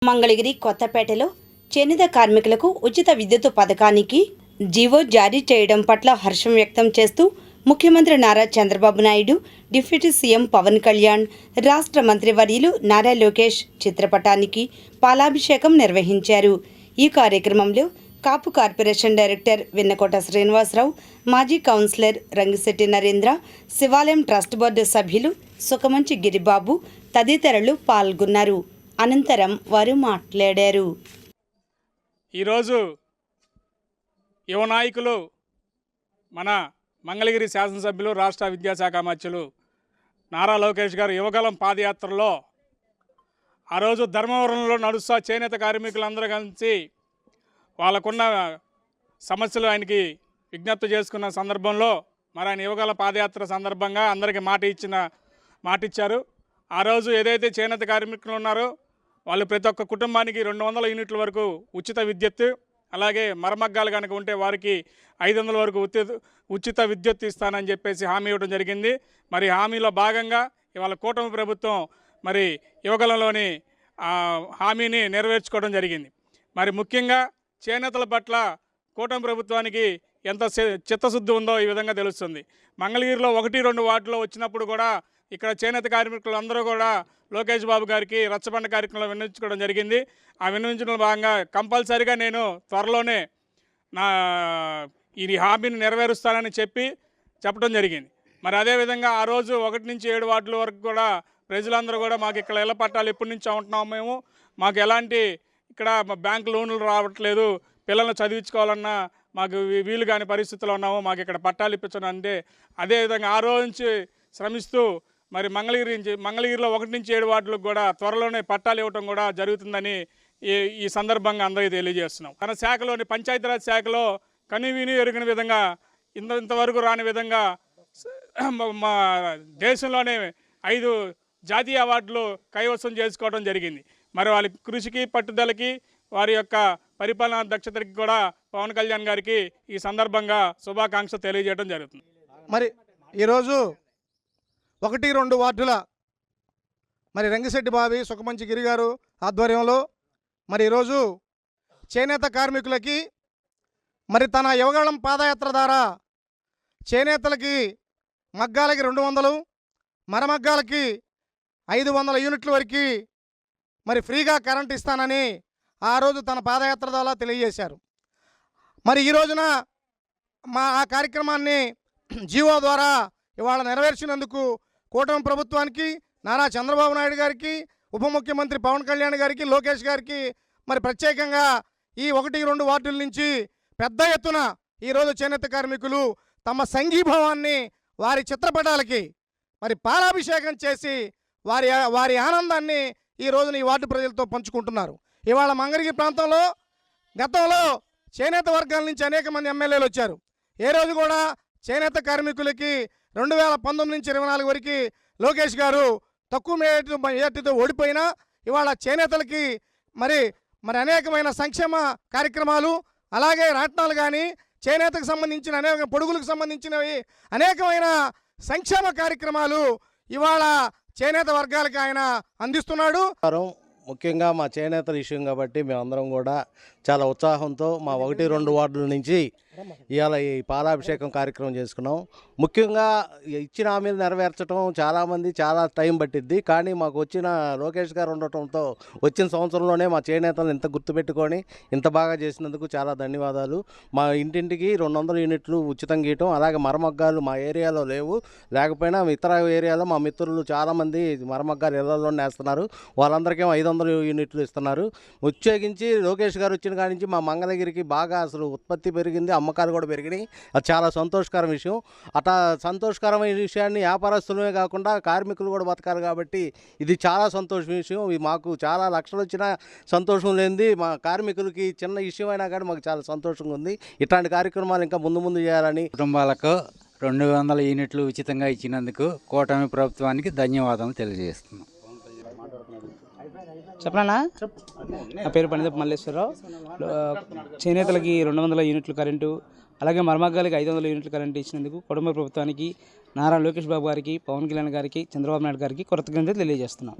మంగళగిరి కొత్తపేటలో చేనేత కార్మికులకు ఉచిత విద్యుత్ పథకానికి జీవో జారీ చేయడం పట్ల హర్షం వ్యక్తం చేస్తూ ముఖ్యమంత్రి నారా చంద్రబాబు నాయుడు, డిప్యూటీ సీఎం పవన్ కళ్యాణ్, రాష్ట్ర మంత్రివర్యులు నారా లోకేష్ చిత్రపటానికి పాలాభిషేకం నిర్వహించారు. ఈ కార్యక్రమంలో కాపు కార్పొరేషన్ డైరెక్టర్ వెన్నకోట శ్రీనివాసరావు, మాజీ కౌన్సిలర్ రంగిశెట్టి నరేంద్ర, శివాలయం ట్రస్ట్ బోర్డు సభ్యులు సుఖమంచి గిరిబాబు తదితరులు పాల్గొన్నారు. అనంతరం వారు మాట్లాడారు. ఈరోజు యువ నాయకులు మన మంగళగిరి శాసనసభ్యులు, రాష్ట్ర విద్యాశాఖ మంత్రులు నారా లోకేష్ గారు యువగలం పాదయాత్రలో ఆ రోజు ధర్మవరంలో నడుస్తా చేనేత కార్మికులందరూ కలిసి వాళ్ళకున్న సమస్యలు ఆయనకి విజ్ఞప్తి చేసుకున్న సందర్భంలో మరి ఆయన యువగల పాదయాత్ర సందర్భంగా అందరికీ మాట ఇచ్చారు. ఆ రోజు ఏదైతే చేనేత కార్మికులు ఉన్నారో వాళ్ళు ప్రతి ఒక్క కుటుంబానికి 200 యూనిట్ల వరకు ఉచిత విద్యుత్, అలాగే మరమగ్గాలు కనుక ఉంటే వారికి 500 వరకు ఉచిత విద్యుత్ ఇస్తానని చెప్పేసి హామీ ఇవ్వడం జరిగింది. మరి హామీలో భాగంగా ఇవాళ కూటమి ప్రభుత్వం మరి యువగలంలోని హామీని నెరవేర్చుకోవడం జరిగింది. మరి ముఖ్యంగా చేనేతల పట్ల కూటమి ప్రభుత్వానికి ఎంత చిత్తశుద్ధి ఉందో ఈ విధంగా తెలుస్తుంది. మంగళగిరిలో 1-2 వార్డులో వచ్చినప్పుడు కూడా ఇక్కడ చేనేత కార్మికులు అందరూ కూడా లోకేష్ బాబు గారికి రచ్చబండ కార్యక్రమంలో విన్నవించుకోవడం జరిగింది. ఆ విన్నవించడంలో భాగంగా కంపల్సరీగా నేను త్వరలోనే నా ఈ హామీని నెరవేరుస్తానని చెప్పడం జరిగింది. మరి అదేవిధంగా ఆ రోజు 1-7 వార్డుల వరకు కూడా ప్రజలందరూ కూడా మాకు ఇక్కడ ఇళ్ల పట్టాలు ఎప్పటి నుంచి ఉంటున్నాము, మేము మాకు ఎలాంటి ఇక్కడ బ్యాంకు లోన్లు రావట్లేదు, పిల్లల్ని చదివించుకోవాలన్నా మాకు వీలు కాని పరిస్థితుల్లో ఉన్నాము, మాకు ఇక్కడ పట్టాలు ఇప్పించడం అంటే అదేవిధంగా ఆ రోజు నుంచి శ్రమిస్తూ మరి మంగళగిరిలో 1-7 వార్డులకు కూడా త్వరలోనే పట్టాలు ఇవ్వటం కూడా జరుగుతుందని ఈ సందర్భంగా అందరికీ తెలియజేస్తున్నాం. తన శాఖలోని పంచాయతీరాజ్ శాఖలో కనివిని ఎరుగిన విధంగా ఇంతవరకు రాని విధంగా మా దేశంలోనే 5 జాతీయ అవార్డులు కైవసం చేసుకోవడం జరిగింది. మరి వాళ్ళ కృషికి, పట్టుదలకి, వారి యొక్క పరిపాలనా దక్షతకి కూడా పవన్ కళ్యాణ్ గారికి ఈ సందర్భంగా శుభాకాంక్షలు తెలియజేయడం జరుగుతుంది. మరి ఈరోజు 1-2 వార్డుల మరి రంగిశెట్టి బాబి, సుఖమంచి గిరి గారు ఆధ్వర్యంలో మరి ఈరోజు చేనేత కార్మికులకి మరి తన యువగళం పాదయాత్ర ద్వారా చేనేతలకి మగ్గాలకి 200, మరమగ్గాలకి 500 యూనిట్ల వరకు మరి ఫ్రీగా కరెంట్ ఇస్తానని ఆ రోజు తన పాదయాత్ర ద్వారా తెలియజేశారు. మరి ఈ రోజున ఆ కార్యక్రమాన్ని జీవో ద్వారా ఇవాళ నెరవేర్చినందుకు కూటమి ప్రభుత్వానికి, నారా చంద్రబాబు నాయుడు గారికి, ఉప ముఖ్యమంత్రి పవన్ కళ్యాణ్ గారికి, లోకేష్ గారికి మరి ప్రత్యేకంగా ఈ 1-2 వార్డుల నుంచి పెద్ద ఎత్తున ఈరోజు చేనేత కార్మికులు తమ సంఘీభావాన్ని వారి చిత్రపటాలకి మరి పాలాభిషేకం చేసి వారి ఆనందాన్ని ఈ రోజున ఈ వార్డు ప్రజలతో పంచుకుంటున్నారు. ఇవాళ మంగళగిరి ప్రాంతంలో గతంలో చేనేత వర్గాల నుంచి అనేక మంది ఎమ్మెల్యేలు వచ్చారు. ఏ రోజు కూడా చేనేత కార్మికులకి 2019 నుంచి 24 వరకు లోకేష్ గారు తక్కువ మేటితో ఓడిపోయినా ఇవాళ చేనేతలకి మరి అనేకమైన సంక్షేమ కార్యక్రమాలు, అలాగే రాట్నాలు కానీ చేనేతకు సంబంధించిన అనేక పొడుగులకు సంబంధించినవి అనేకమైన సంక్షేమ కార్యక్రమాలు ఇవాళ చేనేత వర్గాలకి ఆయన అందిస్తున్నాడు. ముఖ్యంగా మా చేనేతల విషయం కాబట్టి మేమందరం కూడా చాలా ఉత్సాహంతో మా 1-2 వార్డుల నుంచి ఇవాళ ఈ పాలాభిషేకం కార్యక్రమం చేసుకున్నాం. ముఖ్యంగా ఇచ్చిన హామీలు నెరవేర్చడం చాలామంది చాలా టైం పట్టిద్ది, కానీ మాకు వచ్చిన లోకేష్ గారు ఉండటంతో వచ్చిన సంవత్సరంలోనే మా చేనేతలు ఇంత గుర్తుపెట్టుకొని ఇంత బాగా చేసినందుకు చాలా ధన్యవాదాలు. మా ఇంటింటికి 200 యూనిట్లు ఉచితంగా గీయటం, అలాగే మరమగ్గాలు మా ఏరియాలో లేవు, లేకపోయినా ఇతర ఏరియాలో మా మిత్రులు చాలామంది మరమగ్గాలు ఇళ్లలోనే వేస్తున్నారు, వాళ్ళందరికీ 500 యూనిట్లు ఇస్తున్నారు. ప్రత్యేకించి లోకేష్ గారు వచ్చిన కాడి నుంచి మా మంగళగిరికి బాగా అసలు ఉత్పత్తి పెరిగింది, అమ్మకాలు కూడా పెరిగినాయి. అది చాలా సంతోషకరమైన విషయం. అట్లా సంతోషకరమైన విషయాన్ని వ్యాపారస్తులమే కాకుండా కార్మికులు కూడా బతకాలి కాబట్టి ఇది చాలా సంతోషం విషయం. మాకు చాలా లక్షలు వచ్చినా సంతోషం లేనిది మా కార్మికులకి చిన్న విషయం అయినా కానీ మాకు చాలా సంతోషంగా ఉంది. ఇట్లాంటి కార్యక్రమాలు ఇంకా ముందు చేయాలని. కుటుంబాలకు 200 యూనిట్లు ఉచితంగా ఇచ్చినందుకు కూటమి ప్రభుత్వానికి ధన్యవాదాలు తెలియజేస్తున్నాం. చెప్పనా? నా పేరు పండిత మల్లేశ్వరరావు. చేనేతలకి 200 యూనిట్లు కరెంటు, అలాగే మరమగ్గాలకి 500 యూనిట్లు కరెంటు ఇచ్చినందుకు కుటుంబ ప్రభుత్వానికి, నారా లోకేష్ బాబు గారికి, పవన్ కళ్యాణ్ గారికి, చంద్రబాబు నాయుడు గారికి కృతజ్ఞతలు తెలియజేస్తున్నాం.